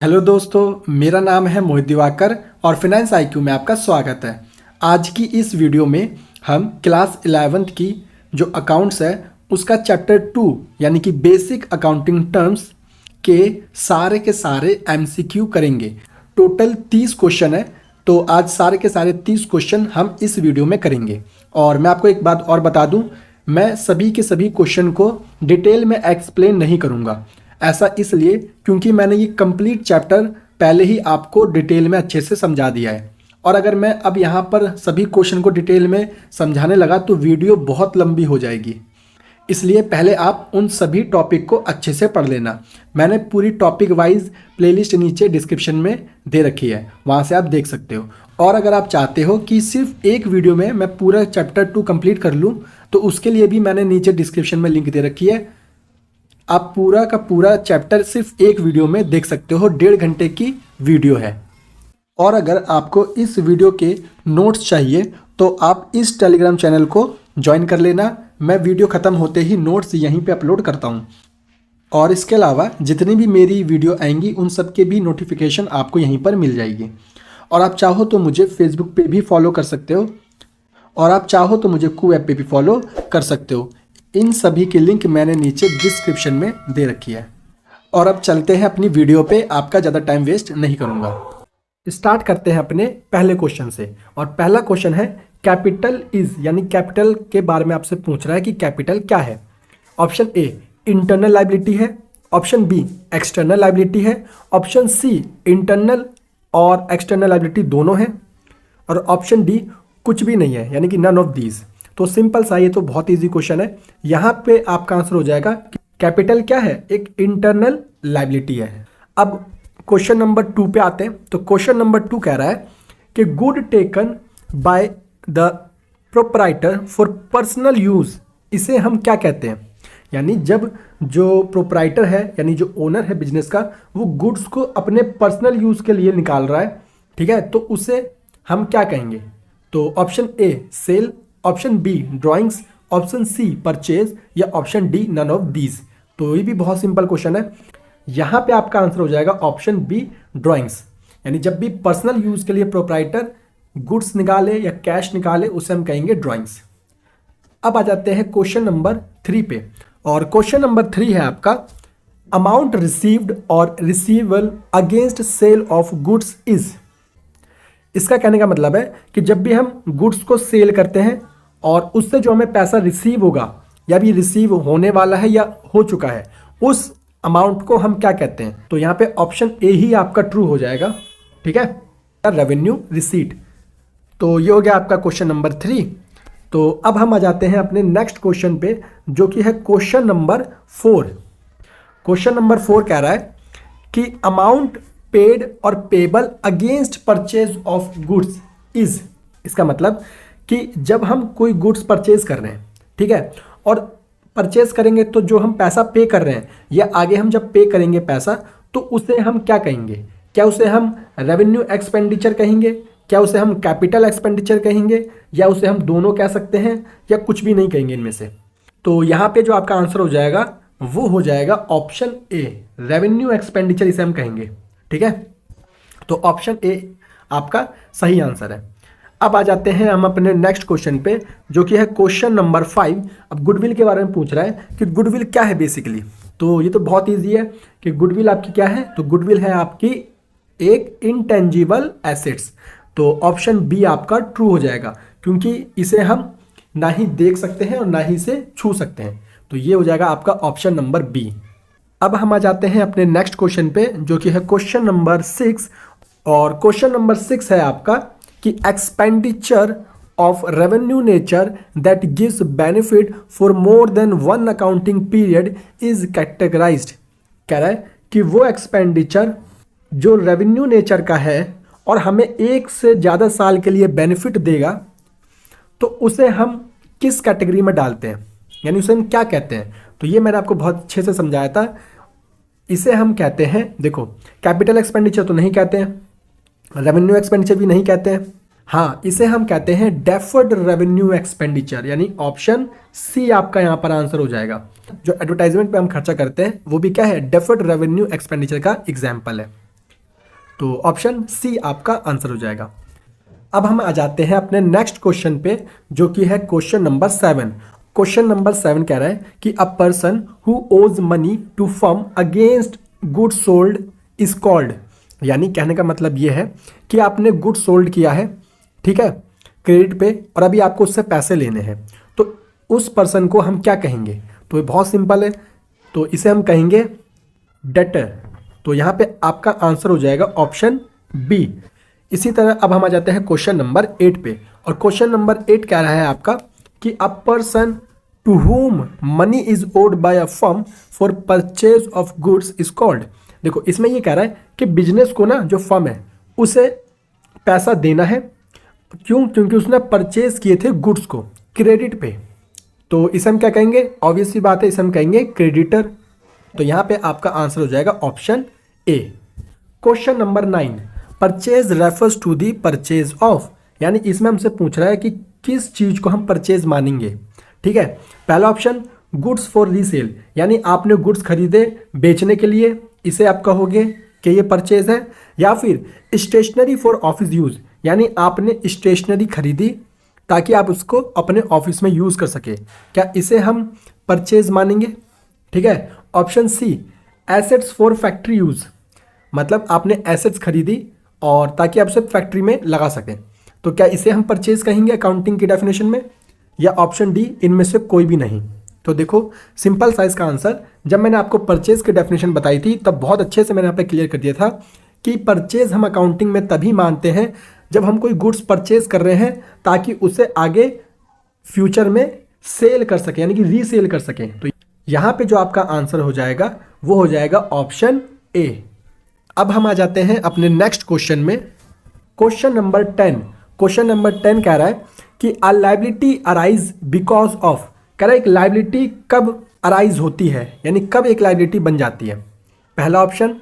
Hello दोस्तों, मेरा नाम है मोहित दिवाकर और फाइनेंस आईक्यू में आपका स्वागत है। आज की इस वीडियो में हम क्लास 11th की जो अकाउंट्स है उसका चैप्टर 2 यानी कि बेसिक अकाउंटिंग टर्म्स के सारे एमसीक्यू करेंगे। टोटल 30 क्वेश्चन है, तो आज सारे के सारे 30 क्वेश्चन हम इस वीडियो में करेंगे। और मैं आपको एक बात और बता दूं, मैं सभी के सभी क्वेश्चन को डिटेल में एक्सप्लेन नहीं करूंगा। ऐसा इसलिए क्योंकि मैंने ये कंप्लीट चैप्टर पहले ही आपको डिटेल में अच्छे से समझा दिया है, और अगर मैं अब यहाँ पर सभी क्वेश्चन को डिटेल में समझाने लगा तो वीडियो बहुत लंबी हो जाएगी। इसलिए पहले आप उन सभी टॉपिक को अच्छे से पढ़ लेना। मैंने पूरी टॉपिक वाइज प्लेलिस्ट नीचे डिस्क्रिप्शन में दे रखी है, वहाँ से आप देख सकते हो। और अगर आप चाहते हो कि सिर्फ एक वीडियो में मैं पूरा चैप्टर 2 कंप्लीट कर लूँ तो उसके लिए भी मैंने नीचे डिस्क्रिप्शन में लिंक दे रखी है। आप पूरा का पूरा चैप्टर सिर्फ एक वीडियो में देख सकते हो, 1.5 घंटे की वीडियो है। और अगर आपको इस वीडियो के नोट्स चाहिए तो आप इस टेलीग्राम चैनल को ज्वाइन कर लेना। मैं वीडियो ख़त्म होते ही नोट्स यहीं पे अपलोड करता हूँ। और इसके अलावा जितनी भी मेरी वीडियो आएंगी उन सब के भी नोटिफिकेशन आपको यहीं पर मिल जाएगी। और आप चाहो तो मुझे फेसबुक पे भी फॉलो कर सकते हो, और आप चाहो तो मुझे कू ऐप पे भी फॉलो कर सकते हो। इन सभी की लिंक मैंने नीचे डिस्क्रिप्शन में दे रखी है। और अब चलते हैं अपनी वीडियो पे, आपका ज़्यादा टाइम वेस्ट नहीं करूँगा। स्टार्ट करते हैं अपने पहले क्वेश्चन से। और पहला क्वेश्चन है कैपिटल इज, यानी कैपिटल के बारे में आपसे पूछ रहा है कि कैपिटल क्या है। ऑप्शन ए इंटरनल लाइबिलिटी है, ऑप्शन बी एक्सटर्नल लाइबिलिटी है, ऑप्शन सी इंटरनल और एक्सटर्नल लाइबिलिटी दोनों हैं, और ऑप्शन डी कुछ भी नहीं है, यानी कि नन ऑफ दीज। तो सिंपल सा, ये तो बहुत इजी क्वेश्चन है। यहाँ पे आपका आंसर हो जाएगा कैपिटल क्या है, एक इंटरनल लाइबिलिटी है। अब क्वेश्चन नंबर 2 पे आते हैं। तो क्वेश्चन नंबर 2 कह रहा है कि good taken by the proprietor for personal use, इसे हम क्या कहते हैं। यानी जब जो प्रोप्राइटर है यानी जो ओनर है बिजनेस का, वो गुड्स को अपने पर्सनल यूज के लिए निकाल रहा है, ठीक है, तो उसे हम क्या कहेंगे। तो option A sale, option B drawings, option C purchase, या option D none of these. तो ये भी बहुत सिंपल क्वेश्चन है। यहाँ पे आपका आंसर हो जाएगा ऑप्शन बी ड्राइंग्स। यानी जब भी पर्सनल यूज के लिए प्रोप्राइटर गुड्स निकाले या कैश निकाले उसे हम कहेंगे ड्राइंग्स। अब आ जाते हैं क्वेश्चन नंबर 3 पे। और क्वेश्चन नंबर 3 है आपका अमाउंट रिसीव्ड और receivable against sale of goods is. इसका कहने का मतलब है कि जब भी हम गुड्स को सेल करते हैं और उससे जो हमें पैसा रिसीव होगा या भी रिसीव होने वाला है या हो चुका है, उस अमाउंट को हम क्या कहते हैं। तो यहाँ पे ऑप्शन ए ही आपका ट्रू हो जाएगा, ठीक है, रेवेन्यू रिसीट। तो ये हो गया आपका क्वेश्चन नंबर 3। तो अब हम आ जाते हैं अपने नेक्स्ट क्वेश्चन पे, जो कि है क्वेश्चन नंबर 4। क्वेश्चन नंबर 4 कह रहा है कि अमाउंट पेड और payable against purchase of goods is. इसका मतलब कि जब हम कोई गुड्स परचेज कर रहे हैं, ठीक है, और परचेज करेंगे तो जो हम पैसा पे कर रहे हैं या आगे हम जब पे करेंगे पैसा, तो उसे हम क्या कहेंगे। क्या उसे हम रेवेन्यू एक्सपेंडिचर कहेंगे, क्या उसे हम कैपिटल एक्सपेंडिचर कहेंगे, या उसे हम दोनों कह सकते हैं, या कुछ भी नहीं कहेंगे इनमें से। तो यहाँ पे जो आपका आंसर हो जाएगा वो हो जाएगा ऑप्शन ए, रेवेन्यू एक्सपेंडिचर इसे हम कहेंगे, ठीक है। तो ऑप्शन ए आपका सही आंसर है। अब आ जाते हैं हम अपने नेक्स्ट क्वेश्चन पे, जो कि है क्वेश्चन नंबर 5। अब गुडविल के बारे में पूछ रहा है कि गुडविल क्या है बेसिकली। तो ये तो बहुत इजी है कि गुडविल आपकी क्या है। तो गुडविल है आपकी एक इंटेंजिबल एसेट्स। तो ऑप्शन बी आपका ट्रू हो जाएगा, क्योंकि इसे हम ना ही देख सकते हैं और ना ही इसे छू सकते हैं। तो ये हो जाएगा आपका ऑप्शन नंबर बी। अब हम आ जाते हैं अपने नेक्स्ट क्वेश्चन पे, जो कि है क्वेश्चन नंबर 6। और क्वेश्चन नंबर 6 है आपका कि expenditure of revenue nature that gives benefit for more than one accounting period is categorised. कह रहा है कि वो एक्सपेंडिचर जो रेवेन्यू नेचर का है और हमें एक से ज़्यादा साल के लिए बेनिफिट देगा, तो उसे हम किस कैटेगरी में डालते हैं, यानी उसे हम क्या कहते हैं। तो ये मैंने आपको बहुत अच्छे से समझाया था। इसे हम कहते हैं, देखो, कैपिटल एक्सपेंडिचर तो नहीं कहते हैं, रेवेन्यू एक्सपेंडिचर भी नहीं कहते हैं, हाँ, इसे हम कहते हैं डेफर्ड रेवेन्यू एक्सपेंडिचर, यानी ऑप्शन सी आपका यहाँ पर आंसर हो जाएगा। जो एडवर्टाइजमेंट पे हम खर्चा करते हैं वो भी क्या है, डेफर्ड रेवेन्यू एक्सपेंडिचर का एग्जाम्पल है। तो ऑप्शन सी आपका आंसर हो जाएगा। अब हम आ जाते हैं अपने नेक्स्ट क्वेश्चन पे, जो कि है क्वेश्चन नंबर 7। क्वेश्चन नंबर 7 कह रहा है कि a person who owes money to firm against good sold is called, यानी कहने का मतलब ये है कि आपने गुड सोल्ड किया है, ठीक है, क्रेडिट पे, और अभी आपको उससे पैसे लेने हैं, तो उस पर्सन को हम क्या कहेंगे? तो ये बहुत सिंपल है, तो इसे हम कहेंगे डेटर। तो यहाँ पे आपका आंसर हो जाएगा ऑप्शन बी। इसी तरह अब हम आ जाते हैं क्वेश्चन नंबर 8 पे, और क्वेश्चन नंबर 8 कह रहा है आपका कि a person to whom money is owed by a firm for purchase of goods is called. देखो इसमें ये कह रहा है कि बिजनेस को ना, जो फर्म है उसे पैसा देना है, क्यों? क्योंकि उसने परचेज किए थे गुड्स को क्रेडिट पे। तो इसे हम क्या कहेंगे? ऑब्वियस सी बात है, इसे हम कहेंगे क्रेडिटर। तो यहाँ पे आपका आंसर हो जाएगा option A. Question number 9, purchase refers to the purchase of, यानी इसमें हमसे पूछ रहा है कि किस चीज को हम परचेज मानेंगे, ठीक है। पहला ऑप्शन गुड्स फॉर रीसेल, यानी आपने गुड्स खरीदे बेचने के लिए, इसे आप कहोगे कि ये परचेज है। या फिर स्टेशनरी फॉर ऑफिस यूज, यानी आपने स्टेशनरी खरीदी ताकि आप उसको अपने ऑफिस में यूज कर सके, क्या इसे हम परचेज मानेंगे, ठीक है। Option C assets for factory use, मतलब आपने एसेट्स खरीदी और ताकि आप उसे फैक्ट्री में लगा सकें, तो क्या इसे हम परचेज कहेंगे अकाउंटिंग की डेफिनेशन में? या ऑप्शन डी इनमें से कोई भी नहीं? तो देखो सिंपल साइज का आंसर, जब मैंने आपको परचेज की डेफिनेशन बताई थी तब बहुत अच्छे से मैंने यहाँ पे क्लियर कर दिया था कि परचेज हम अकाउंटिंग में तभी मानते हैं जब हम कोई गुड्स परचेज कर रहे हैं ताकि उसे आगे फ्यूचर में सेल कर सके, यानी कि रीसेल कर सकें। तो यहाँ पे जो आपका आंसर हो जाएगा वो हो जाएगा ऑप्शन ए। अब हम आ जाते हैं अपने नेक्स्ट क्वेश्चन में, क्वेश्चन नंबर 10। क्वेश्चन नंबर 10 कह रहा है कि अ लायबिलिटी अराइज बिकॉज ऑफ, कह रहा है एक लायबिलिटी कब अराइज होती है, यानी कब एक लायबिलिटी बन जाती है। पहला ऑप्शन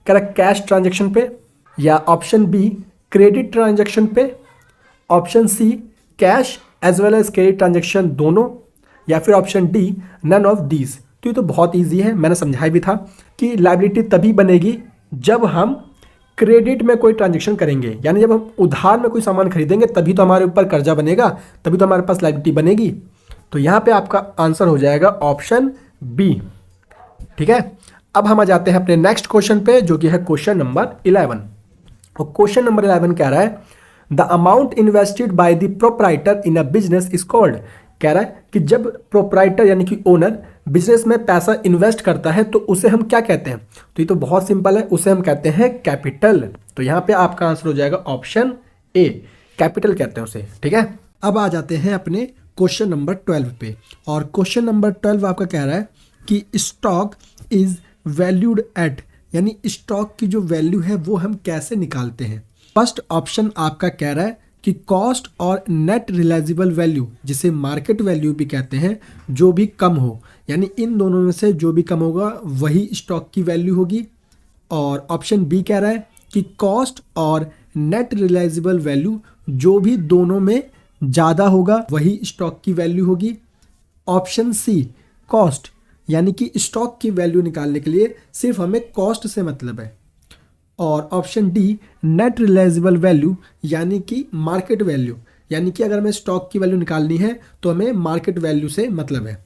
कह रहा है कैश ट्रांजेक्शन पे, या ऑप्शन बी क्रेडिट ट्रांजेक्शन पे, option C cash as well as credit transaction दोनों, या फिर option D none of these. तो ये तो बहुत ईजी है, मैंने समझाया भी था कि लायबिलिटी तभी बनेगी जब हम क्रेडिट में कोई ट्रांजेक्शन करेंगे, यानी जब हम उधार में कोई सामान खरीदेंगे तभी तो हमारे ऊपर कर्जा बनेगा, तभी तो हमारे पास लायबिलिटी बनेगी। तो यहाँ पे आपका आंसर हो जाएगा ऑप्शन बी, ठीक है। अब हम आ जाते हैं अपने नेक्स्ट क्वेश्चन पे, जो कि है क्वेश्चन नंबर 11। और क्वेश्चन नंबर 11 कह रहा है the amount invested by the proprietor in a business is called, कह रहा है कि जब प्रोप्राइटर यानी कि ओनर बिजनेस में पैसा इन्वेस्ट करता है तो उसे हम क्या कहते हैं? तो ये तो बहुत सिंपल है, उसे हम कहते हैं कैपिटल। तो यहाँ पे आपका आंसर हो जाएगा ऑप्शन ए, कैपिटल कहते हैं उसे, ठीक है। अब आ जाते हैं अपने क्वेश्चन नंबर 12 पे, और क्वेश्चन नंबर 12 आपका कह रहा है कि स्टॉक इज वैल्यूड एट, यानी स्टॉक की जो वैल्यू है वो हम कैसे निकालते हैं। फर्स्ट ऑप्शन आपका कह रहा है कि कॉस्ट और नेट रियलाइजेबल वैल्यू, जिसे मार्केट वैल्यू भी कहते हैं, जो भी कम हो, यानी इन दोनों में से जो भी कम होगा वही स्टॉक की वैल्यू होगी। और ऑप्शन बी कह रहा है कि कॉस्ट और नेट रियलाइजेबल वैल्यू जो भी दोनों में ज़्यादा होगा वही स्टॉक की वैल्यू होगी। ऑप्शन सी कॉस्ट, यानी कि स्टॉक की वैल्यू निकालने के लिए सिर्फ हमें कॉस्ट से मतलब है। और option D net realisable value, यानी कि मार्केट वैल्यू, यानी कि अगर हमें स्टॉक की वैल्यू निकालनी है तो हमें मार्केट वैल्यू से मतलब है।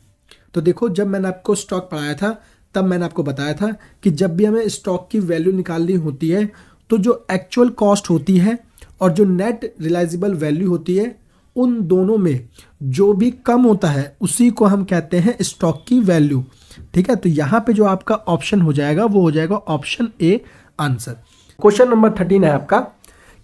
तो देखो जब मैंने आपको स्टॉक पढ़ाया था तब मैंने आपको बताया था कि जब भी हमें स्टॉक की वैल्यू निकालनी होती है तो जो एक्चुअल कॉस्ट होती है और जो नेट रियलाइजेबल वैल्यू होती है, उन दोनों में जो भी कम होता है उसी को हम कहते हैं स्टॉक की वैल्यू, ठीक है। तो यहाँ पे जो आपका ऑप्शन हो जाएगा वो हो जाएगा option A answer. Question number 13 है आपका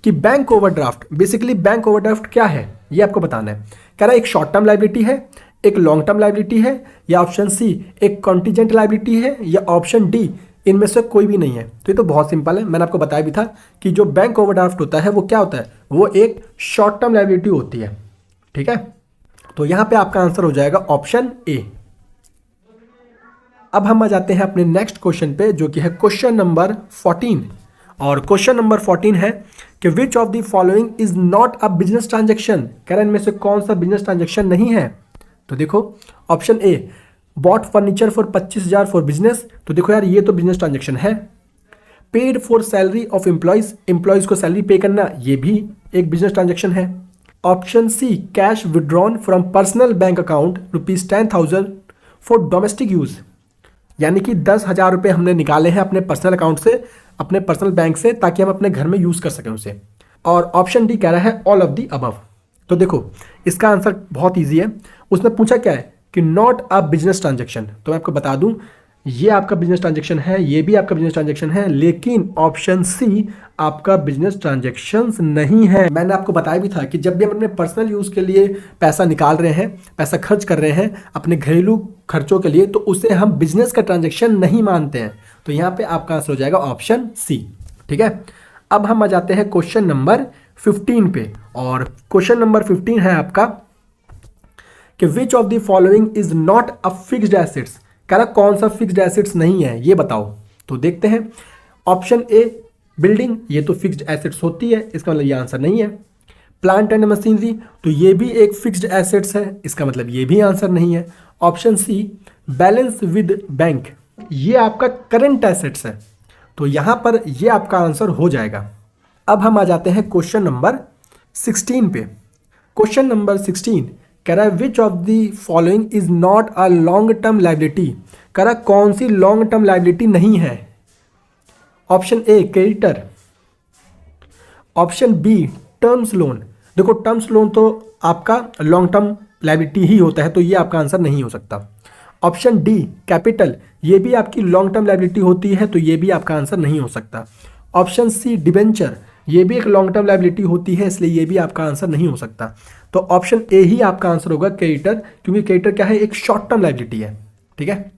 कि bank overdraft, basically bank overdraft क्या है ये आपको बताना है। कह रहा है एक शॉर्ट टर्म लायबिलिटी है, एक लॉन्ग टर्म लायबिलिटी है, या ऑप्शन सी एक कॉन्टीजेंट लायबिलिटी है, या ऑप्शन डी इनमें से कोई भी नहीं है। तो ये तो बहुत सिंपल है, मैंने आपको बताया भी था कि जो बैंक ओवरड्राफ्ट होता है वो क्या होता है, वो एक शॉर्ट टर्म लायबिलिटी होती है, ठीक है। तो यहाँ पे आपका आंसर हो जाएगा ऑप्शन ए। अब हम आ जाते हैं अपने नेक्स्ट क्वेश्चन पे, जो कि है क्वेश्चन नंबर 14। और क्वेश्चन नंबर 14 है कि which of the following is not a business transaction, कह रहे हैं इनमें से कौन सा बिजनेस ट्रांजेक्शन नहीं है। तो देखो option A bought furniture for 25,000 for business, तो देखो यार ये तो बिजनेस ट्रांजेक्शन है। Paid for salary of employees, employees को सैलरी पे करना, ये भी एक बिजनेस ट्रांजेक्शन है। Option C, cash withdrawn from personal bank account ₹10,000 for domestic use, यानी कि 10,000 रुपये हमने निकाले हैं अपने पर्सनल अकाउंट से, अपने पर्सनल बैंक से, ताकि हम अपने घर में यूज कर सकें उसे। और ऑप्शन डी कह रहा है ऑल ऑफ दी अबव। तो देखो इसका आंसर बहुत ईजी है। उसने पूछा क्या है कि नॉट अ बिजनेस ट्रांजेक्शन, तो मैं आपको बता दूं ये आपका बिजनेस ट्रांजेक्शन है, ये भी आपका बिजनेस ट्रांजेक्शन है, लेकिन ऑप्शन सी आपका बिजनेस ट्रांजेक्शन नहीं है। मैंने आपको बताया भी था कि जब भी हम अपने पर्सनल यूज के लिए पैसा निकाल रहे हैं, पैसा खर्च कर रहे हैं अपने घरेलू खर्चों के लिए, तो उसे हम बिजनेस का ट्रांजेक्शन नहीं मानते हैं। तो यहाँ पे आपका आंसर हो जाएगा ऑप्शन सी। ठीक है, अब हम आ जाते हैं क्वेश्चन नंबर 15 पे, और क्वेश्चन नंबर 15 है आपका कि which of the following is not a fixed assets. कह रहा कौन सा फिक्स्ड एसेट्स नहीं है, ये बताओ। तो देखते हैं, ऑप्शन ए बिल्डिंग, ये तो फिक्स्ड एसेट्स होती है, इसका मतलब ये आंसर नहीं है। प्लांट एंड मशीनरी, तो ये भी एक फिक्स्ड एसेट्स है, इसका मतलब ये भी आंसर नहीं है। Option C balance with bank, ये आपका करंट एसेट्स है, तो यहां पर ये आपका आंसर हो जाएगा। अब हम आ जाते हैं क्वेश्चन नंबर 16 पे। क्वेश्चन नंबर 16 कह रहा है which of the following is not a long term liability. कह रहा कौन सी लॉन्ग टर्म लाइबिलिटी नहीं है। Option A creditor, option B terms loan. देखो टर्म्स लोन तो आपका लॉन्ग टर्म लाइबिलिटी ही होता है, तो ये आपका आंसर नहीं हो सकता। ऑप्शन डी कैपिटल, ये भी आपकी लॉन्ग टर्म लाइबिलिटी होती है, तो ये भी आपका आंसर नहीं हो सकता। ऑप्शन सी डिबेंचर, ये भी एक लॉन्ग टर्म लाइबिलिटी होती है, इसलिए ये भी आपका आंसर नहीं हो सकता। तो ऑप्शन ए ही आपका आंसर होगा क्रेडिटर, क्योंकि क्रेडिटर क्या है, एक शॉर्ट टर्म लाइबिलिटी है। ठीक है,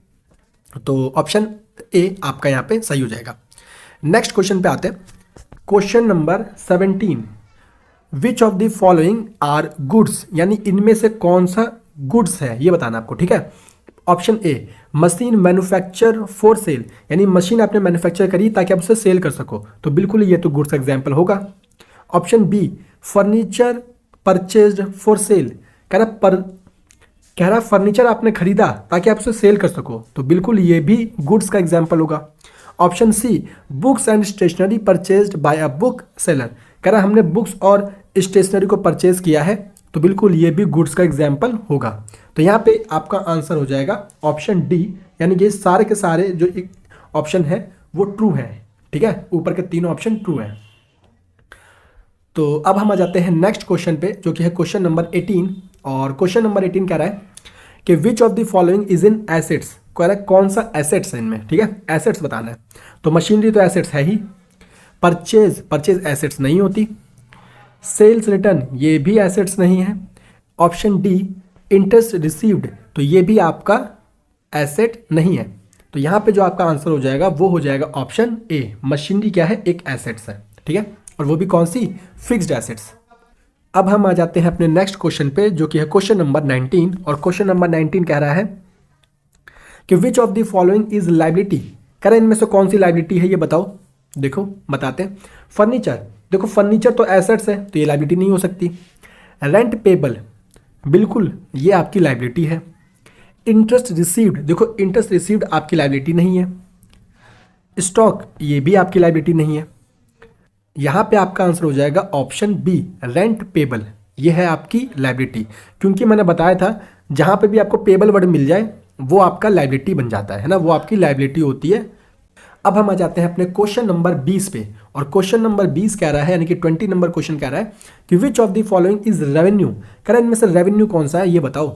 तो ऑप्शन ए आपका यहाँ पे सही हो जाएगा। नेक्स्ट क्वेश्चन पे आते हैं, question number 17 which of the following are goods, यानी इनमें से कौन सा गुड्स है ये बताना आपको। ठीक है, option A machine manufacture for sale, यानी मशीन आपने मैन्युफैक्चर करी ताकि आप उसे सेल कर सको, तो बिल्कुल ये तो गुड्स का एग्जाम्पल होगा। Option B furniture purchased for sale, कह रहा फर्नीचर आपने खरीदा ताकि आप उसे सेल कर सको, तो बिल्कुल ये भी गुड्स का एग्जाम्पल होगा। Option C books and stationery purchased by a book seller, कह रहा हमने बुक्स और स्टेशनरी को परचेज किया है, तो बिल्कुल ये भी गुड्स का एग्जाम्पल होगा। तो यहाँ पे आपका आंसर हो जाएगा ऑप्शन डी, यानी कि सारे के सारे जो एक ऑप्शन है वो ट्रू है। ठीक है, ऊपर के तीनों ऑप्शन ट्रू हैं। तो अब हम आ जाते हैं नेक्स्ट क्वेश्चन पे, जो कि है क्वेश्चन नंबर 18, और क्वेश्चन नंबर 18 कह रहा है कि which of the following is in assets, कह रहा है कौन सा एसेट्स है इनमें। ठीक है, एसेट्स बताना है, तो मशीनरी तो एसेट्स है ही, परचेज एसेट्स नहीं होती, सेल्स रिटर्न ये भी एसेट्स नहीं है। ऑप्शन डी इंटरेस्ट रिसीव्ड, तो ये भी आपका एसेट नहीं है। तो यहाँ पे जो आपका आंसर हो जाएगा वो हो जाएगा ऑप्शन ए, मशीनरी क्या है, एक एसेट्स है। ठीक है, और वो भी कौन सी, फिक्स्ड एसेट्स। अब हम आ जाते हैं अपने नेक्स्ट क्वेश्चन पे, जो कि है क्वेश्चन नंबर 19, और क्वेश्चन नंबर 19 कह रहा है कि which of the following is liability, कह रहे इनमें से कौन सी लाइबिलिटी है ये बताओ। देखो बताते हैं, फर्नीचर, देखो फर्नीचर तो एसेट्स है, तो ये लाइबिलिटी नहीं हो सकती। रेंट पेबल, बिल्कुल ये आपकी लाइबिलिटी है। इंटरेस्ट रिसीव्ड, देखो इंटरेस्ट रिसीव्ड आपकी लाइबिलिटी नहीं है। स्टॉक, ये भी आपकी लाइबिलिटी नहीं है। यहाँ पे आपका आंसर हो जाएगा ऑप्शन बी, रेंट पेबल, ये है आपकी लाइबिलिटी, क्योंकि मैंने बताया था जहाँ पे भी आपको पेबल वर्ड मिल जाए वो आपका लाइबिलिटी बन जाता है ना, वो आपकी लाइबिलिटी होती है। अब हम आ जाते हैं अपने क्वेश्चन नंबर 20 पे, और क्वेश्चन नंबर 20 कह रहा है, यानी कि 20 नंबर क्वेश्चन कह रहा है कि which of the following is revenue, कह रहा है इनमें से रेवेन्यू कौन सा है ये बताओ।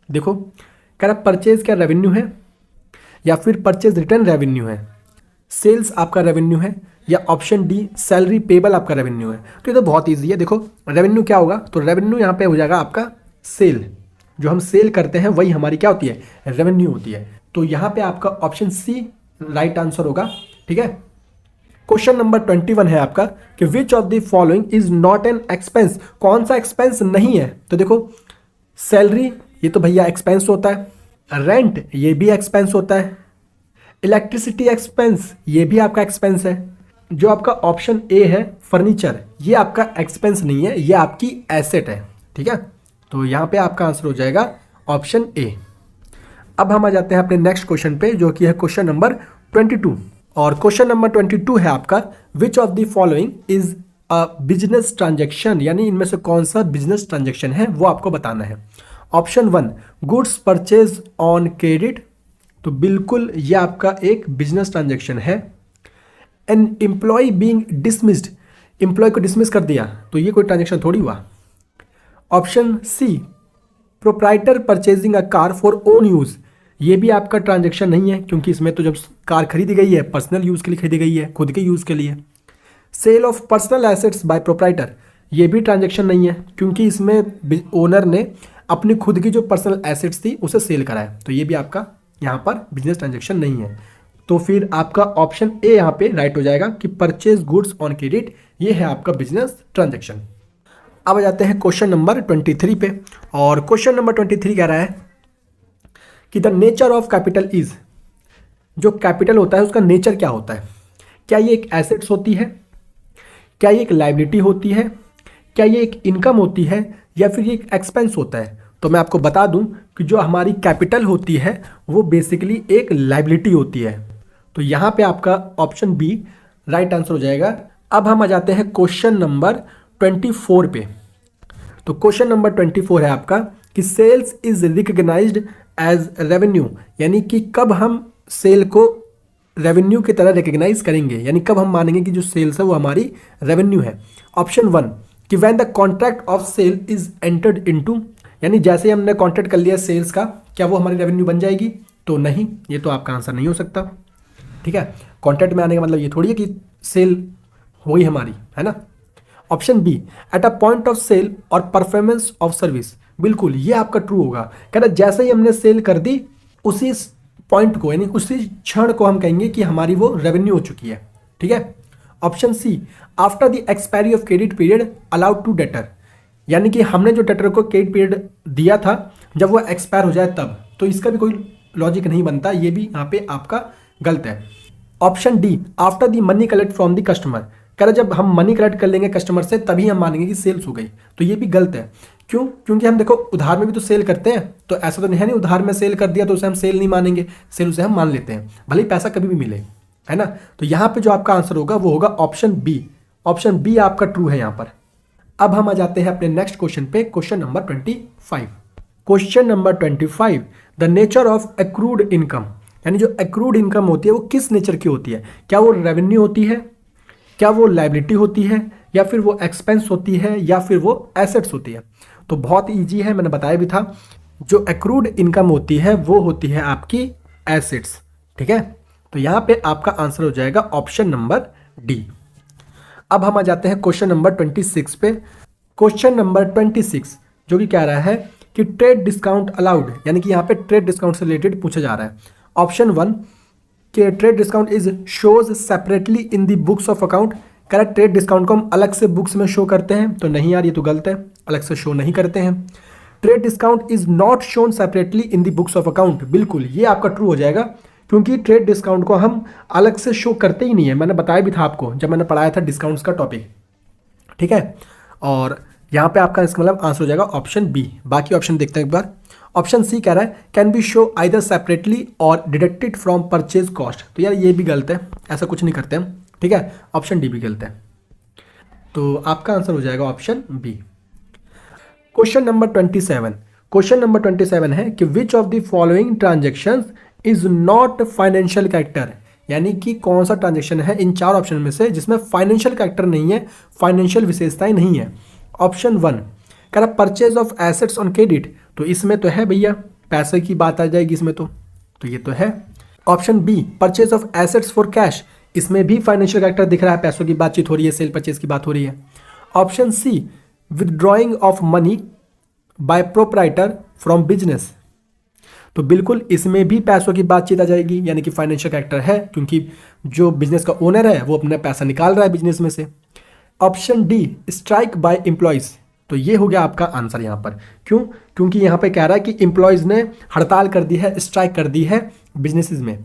देखो कह रहा परचेज क्या रेवेन्यू है, या फिर परचेज रिटर्न रेवेन्यू है, सेल्स आपका रेवेन्यू है, या ऑप्शन डी सैलरी पेबल आपका रेवेन्यू है। तो ये तो बहुत ईजी है, देखो रेवेन्यू क्या होगा, तो रेवेन्यू यहाँ पे हो जाएगा आपका सेल, जो हम सेल करते हैं वही हमारी क्या होती है, रेवेन्यू होती है। तो यहाँ पे आपका ऑप्शन सी राइट आंसर होगा। ठीक है, क्वेश्चन नंबर 21 है आपका कि which of the following is not an expense, कौन सा एक्सपेंस नहीं है। तो देखो सैलरी ये तो भैया एक्सपेंस होता है, रेंट ये भी एक्सपेंस होता है, इलेक्ट्रिसिटी एक्सपेंस ये भी आपका एक्सपेंस है। जो आपका ऑप्शन ए है फर्नीचर, ये आपका एक्सपेंस नहीं है, ये आपकी एसेट है। ठीक है, तो यहाँ पे आपका आंसर हो जाएगा ऑप्शन ए। अब हम आ जाते हैं अपने नेक्स्ट क्वेश्चन पे, जो कि है क्वेश्चन नंबर 22, और क्वेश्चन नंबर 22 है आपका, विच of the following is a business transaction, यानी इनमें से कौन सा बिजनेस ट्रांजेक्शन है वो आपको बताना है। Option 1 goods purchase on credit, तो बिल्कुल ये आपका एक बिजनेस ट्रांजेक्शन है। An employee being dismissed, employee को डिसमिस कर दिया, तो ये कोई ट्रांजेक्शन थोड़ी हुआ। Option C proprietor purchasing a car for own use, ये भी आपका ट्रांजेक्शन नहीं है, क्योंकि इसमें तो जब कार खरीदी गई है पर्सनल यूज़ के लिए खरीदी गई है, खुद के यूज़ के लिए। Sale of personal assets by proprietor, ये भी ट्रांजेक्शन नहीं है, क्योंकि इसमें ओनर ने अपनी खुद की जो पर्सनल एसेट्स थी उसे सेल करा है, तो ये भी आपका यहाँ पर बिजनेस ट्रांजेक्शन नहीं है। तो फिर आपका ऑप्शन ए यहाँ पे राइट हो जाएगा कि परचेज गुड्स ऑन क्रेडिट, ये है आपका बिजनेस ट्रांजेक्शन। अब आ जाते हैं क्वेश्चन नंबर 23 पे, और क्वेश्चन नंबर 23 कह रहा है कि the nature of capital is, जो कैपिटल होता है उसका नेचर क्या होता है, क्या ये एक एसेट्स होती है, क्या ये एक लाइबिलिटी होती है, क्या ये एक इनकम होती है, या फिर ये एक एक्सपेंस होता है। तो मैं आपको बता दूं कि जो हमारी कैपिटल होती है वो बेसिकली एक लाइबिलिटी होती है, तो यहाँ पे आपका ऑप्शन बी राइट आंसर हो जाएगा। अब हम आ जाते हैं क्वेश्चन नंबर 24 पे। तो क्वेश्चन नंबर 24 है आपका कि sales is recognised as revenue, यानी कि कब हम सेल को रेवेन्यू की तरह रिकग्नाइज करेंगे, यानी कब हम मानेंगे कि जो सेल्स है वो हमारी रेवेन्यू है। ऑप्शन 1 कि when the contract of sale is entered into, यानी जैसे हमने कॉन्ट्रैक्ट कर लिया सेल्स का, क्या वो हमारी रेवेन्यू बन जाएगी, तो नहीं, ये तो आपका आंसर नहीं हो सकता। ठीक है, कॉन्ट्रैक्ट में आने का मतलब ये थोड़ी है कि सेल हुई हमारी, है ना। Option B at a point of sale और परफॉर्मेंस ऑफ सर्विस, बिल्कुल ये आपका ट्रू होगा। कहना जैसे ही हमने सेल कर दी उसी पॉइंट को, यानी उसी क्षण को हम कहेंगे कि हमारी वो रेवेन्यू हो चुकी है। ठीक है। Option C after the expiry of credit period allowed to debtor, यानी कि हमने जो डेटर को क्रेडिट पीरियड दिया था जब वो एक्सपायर हो जाए तब, तो इसका भी कोई लॉजिक नहीं बनता, ये भी यहाँ पे आपका गलत है। Option D after the money collect from the customer, कह रहा जब हम मनी कलेक्ट कर लेंगे कस्टमर से तभी हम मानेंगे कि सेल्स हो गई, तो ये भी गलत है। क्यों? क्योंकि हम देखो उधार में भी तो सेल करते हैं, तो ऐसा तो नहीं है नहीं उधार में सेल कर दिया तो उसे हम सेल नहीं मानेंगे, सेल उसे हम मान लेते हैं भले ही पैसा कभी भी मिले, है ना। तो यहाँ पे जो आपका आंसर होगा वो होगा ऑप्शन बी। ऑप्शन बी आपका ट्रू है यहाँ पर। अब हम आ जाते हैं अपने नेक्स्ट क्वेश्चन पे, question number 25। Question number 25 the nature of accrued income, यानी जो एक्रूड इनकम होती है वो किस नेचर की होती है, क्या वो रेवेन्यू होती है, क्या वो लाइबिलिटी होती है, या फिर वो एक्सपेंस होती है, या फिर वो एसेट्स होती है। तो बहुत ईजी है, मैंने बताया भी था, जो एक्रूड इनकम होती है वो होती है आपकी एसेट्स। ठीक है, तो यहाँ पे आपका आंसर हो जाएगा ऑप्शन नंबर डी। अब हम आ जाते हैं क्वेश्चन नंबर 26 पे। क्वेश्चन नंबर 26 जो कि कह रहा है कि ट्रेड डिस्काउंट अलाउड, यानी कि यहाँ पे ट्रेड डिस्काउंट से रिलेटेड पूछा जा रहा है। ऑप्शन 1 कि trade discount is shows separately in the books of account, कह रहा है ट्रेड डिस्काउंट को हम अलग से बुक्स में शो करते हैं, तो नहीं यार ये तो गलत है, अलग से शो नहीं करते हैं। Trade discount is not shown separately in the books of account, बिल्कुल ये आपका ट्रू हो जाएगा, क्योंकि ट्रेड डिस्काउंट को हम अलग से शो करते ही नहीं है। मैंने बताया भी था आपको जब मैंने पढ़ाया था डिस्काउंट्स का टॉपिक। ठीक है, और यहाँ पे आपका इसका मतलब आंसर हो जाएगा ऑप्शन बी। बाकी ऑप्शन देखते हैं एक बार। ऑप्शन सी कह रहा है can be show either separately और डिडक्टेड फ्रॉम परचेज कॉस्ट, तो यार ये भी गलत है, ऐसा कुछ नहीं करते हम। ठीक है, ऑप्शन डी भी गलत है, तो आपका आंसर हो जाएगा option B. Question number 27। Question number 27 है कि which of the following transactions is not financial character, यानी कि कौन सा ट्रांजेक्शन है इन चार ऑप्शन में से जिसमें फाइनेंशियल कैरेक्टर नहीं है, फाइनेंशियल विशेषताएं नहीं है। ऑप्शन 1 कह रहा purchase of assets on credit, तो इसमें तो है भैया, पैसे की बात आ जाएगी इसमें, तो ये तो है। Option B purchase of assets for cash, इसमें भी फाइनेंशियल कैरेक्टर दिख रहा है, पैसों की बातचीत हो रही है, सेल परचेज की बात हो रही है। Option C withdrawing of money by proprietor from business, तो बिल्कुल इसमें भी पैसों की बातचीत आ जाएगी, यानी कि फाइनेंशियल कैरेक्टर है, क्योंकि जो बिजनेस का ओनर है वो अपना पैसा निकाल रहा है बिजनेस में से। Option D strike by employees, तो ये हो गया आपका आंसर यहाँ पर। क्यों? क्योंकि यहाँ पे कह रहा है कि एम्प्लॉयज़ ने हड़ताल कर दी है, स्ट्राइक कर दी है बिजनेसेस में,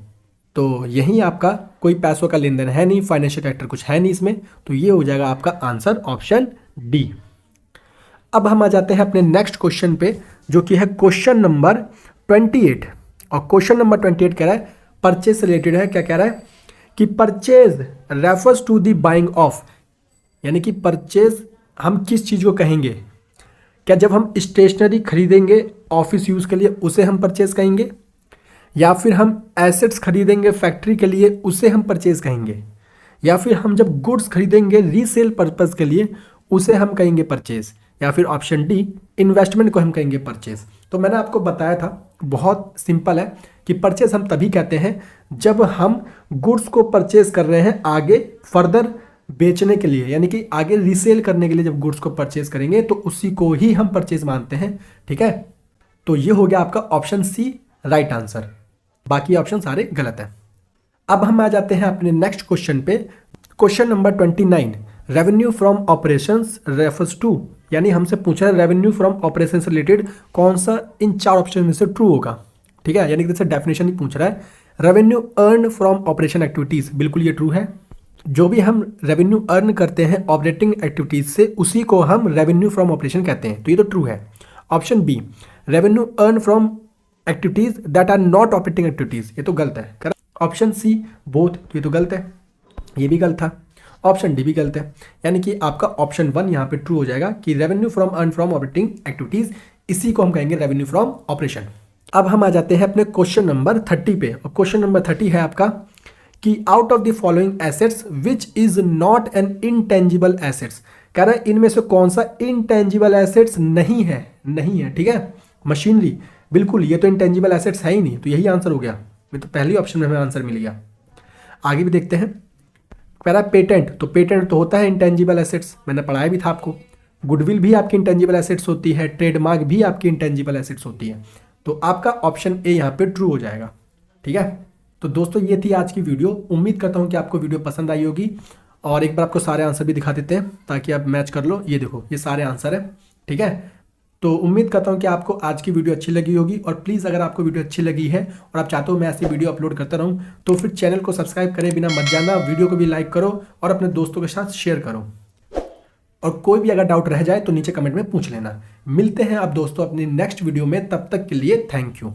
तो यही आपका कोई पैसों का लेन देन है नहीं, फाइनेंशियल कैरेक्टर कुछ है नहीं इसमें, तो ये हो जाएगा आपका आंसर ऑप्शन डी। अब हम आ जाते हैं अपने नेक्स्ट क्वेश्चन पे जो कि है क्वेश्चन नंबर 28, और क्वेश्चन नंबर 28 कह रहा है परचेज से रिलेटेड है। क्या कह रहा है कि purchase refers to the buying of, यानी कि परचेज हम किस चीज़ को कहेंगे? क्या जब हम स्टेशनरी खरीदेंगे ऑफिस यूज़ के लिए उसे हम परचेज कहेंगे, या फिर हम एसेट्स खरीदेंगे फैक्ट्री के लिए उसे हम परचेज कहेंगे, या फिर हम जब गुड्स खरीदेंगे रीसेल पर्पज़ के लिए उसे हम कहेंगे परचेज, या फिर ऑप्शन डी इन्वेस्टमेंट को हम कहेंगे परचेज। तो मैंने आपको बताया था, बहुत सिंपल है कि परचेज हम तभी कहते हैं जब हम गुड्स को परचेज कर रहे हैं आगे फर्दर बेचने के लिए, यानी कि आगे रीसेल करने के लिए जब गुड्स को परचेज करेंगे तो उसी को ही हम परचेज मानते हैं। ठीक है, तो ये हो गया आपका ऑप्शन सी राइट आंसर, बाकी ऑप्शन सारे गलत हैं। अब हम आ जाते हैं अपने नेक्स्ट क्वेश्चन पे। Question number 29, revenue from operations refers to, यानी हमसे पूछा है रेवेन्यू फ्रॉम ऑपरेशंस रिलेटेड कौन सा इन 4 ऑप्शन में से ट्रू होगा। ठीक है, यानी कि जैसे डेफिनेशन ही पूछ रहा है, revenue earn from operation activities, बिल्कुल ये ट्रू है। जो भी हम रेवेन्यू अर्न करते हैं ऑपरेटिंग एक्टिविटीज से उसी को हम रेवेन्यू फ्रॉम ऑपरेशन कहते हैं, तो ये तो ट्रू है। Option B, revenue earn from activities that are not operating activities, ये तो गलत है। ऑप्शन सी बोथ, तो ये तो गलत है, ये भी गलत था। ऑप्शन डी भी गलत है, यानी कि आपका ऑप्शन 1 यहाँ पे ट्रू हो जाएगा कि revenue from earn from operating activities, इसी को हम कहेंगे रेवेन्यू फ्रॉम ऑपरेशन। अब हम आ जाते हैं अपने क्वेश्चन नंबर 30 पे, और क्वेश्चन नंबर 30 है आपका कि out of the following assets which is not an intangible assets, कह रहा है इनमें से कौन सा इनटेंजिबल एसेट्स नहीं है। ठीक है, मशीनरी, बिल्कुल ये तो इनटेंजिबल एसेट्स है ही नहीं, तो यही आंसर हो गया। ये तो पहली ऑप्शन में हमें आंसर मिल गया। आगे भी देखते हैं, कह रहा है पेटेंट, तो पेटेंट तो होता है इंटेंजिबल एसेट्स, मैंने पढ़ाया भी था आपको। गुडविल भी आपकी इंटेंजिबल एसेट्स होती है, ट्रेडमार्क भी आपकी इंटेंजिबल एसेट्स होती है, तो आपका ऑप्शन ए यहाँ पे ट्रू हो जाएगा। ठीक है, तो दोस्तों ये थी आज की वीडियो, उम्मीद करता हूँ कि आपको वीडियो पसंद आई होगी। और एक बार आपको सारे आंसर भी दिखा देते हैं ताकि आप मैच कर लो। ये देखो, ये सारे आंसर है। ठीक है, तो उम्मीद करता हूँ कि आपको आज की वीडियो अच्छी लगी होगी, और प्लीज़ अगर आपको वीडियो अच्छी लगी है और आप चाहते हो मैं ऐसी वीडियो अपलोड करता रहूँ तो फिर चैनल को सब्सक्राइब करे बिना मत जाना, वीडियो को भी लाइक करो और अपने दोस्तों के साथ शेयर करो। और कोई भी अगर डाउट रह जाए तो नीचे कमेंट में पूछ लेना। मिलते हैं आप दोस्तों अपनी नेक्स्ट वीडियो में, तब तक के लिए थैंक यू।